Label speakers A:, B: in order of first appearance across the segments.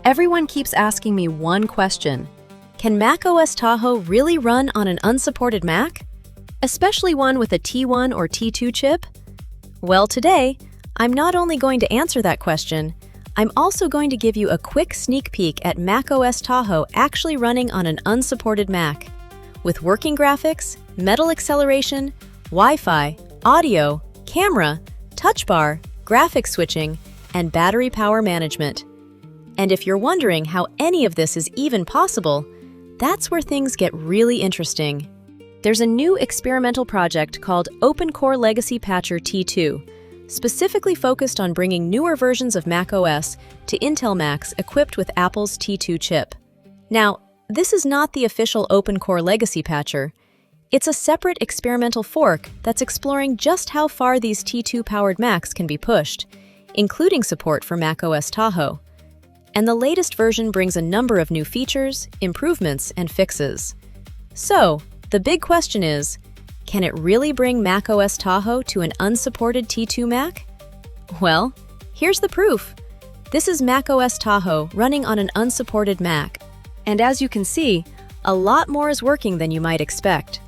A: Everyone keeps asking me one question. Can macOS Tahoe really run on an unsupported Mac? Especially one with a T1 or T2 chip? Well, today, I'm not only going to answer that question, I'm also going to give you a quick sneak peek at macOS Tahoe actually running on an unsupported Mac. With working graphics, metal acceleration, Wi-Fi, audio, camera, touch bar, graphics switching, and battery power management. And if you're wondering how any of this is even possible, that's where things get really interesting. There's a new experimental project called OpenCore Legacy Patcher T2, specifically focused on bringing newer versions of macOS to Intel Macs equipped with Apple's T2 chip. Now, this is not the official OpenCore Legacy Patcher. It's a separate experimental fork that's exploring just how far these T2-powered Macs can be pushed, including support for macOS Tahoe. And the latest version brings a number of new features, improvements, and fixes. So, the big question is, can it really bring macOS Tahoe to an unsupported T2 Mac? Well, here's the proof. This is macOS Tahoe running on an unsupported Mac. And as you can see, a lot more is working than you might expect.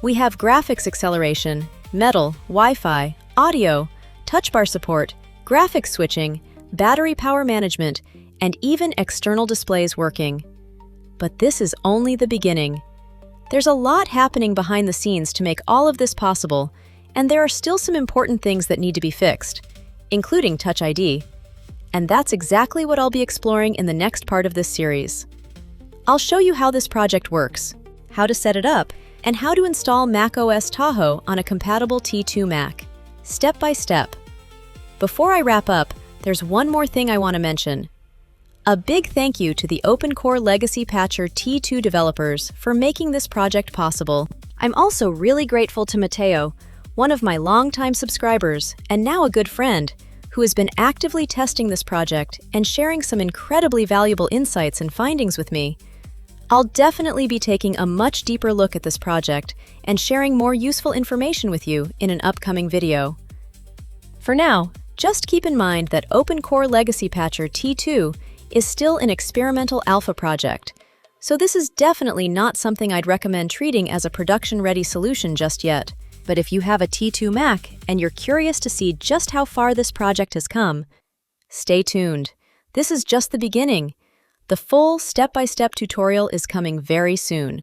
A: We have graphics acceleration, metal, Wi-Fi, audio, touch bar support, graphics switching, battery power management, and even external displays working. But this is only the beginning. There's a lot happening behind the scenes to make all of this possible, and there are still some important things that need to be fixed, including Touch ID. And that's exactly what I'll be exploring in the next part of this series. I'll show you how this project works, how to set it up, and how to install macOS Tahoe on a compatible T2 Mac, step by step. Before I wrap up, there's one more thing I want to mention. A big thank you to the OpenCore Legacy Patcher T2 developers for making this project possible. I'm also really grateful to Mateo, one of my longtime subscribers and now a good friend, who has been actively testing this project and sharing some incredibly valuable insights and findings with me. I'll definitely be taking a much deeper look at this project and sharing more useful information with you in an upcoming video. For now, just keep in mind that OpenCore Legacy Patcher T2 is still an experimental alpha project, so this is definitely not something I'd recommend treating as a production-ready solution just yet. But if you have a T2 Mac and you're curious to see just how far this project has come, stay tuned. This is just the beginning. The full step-by-step tutorial is coming very soon.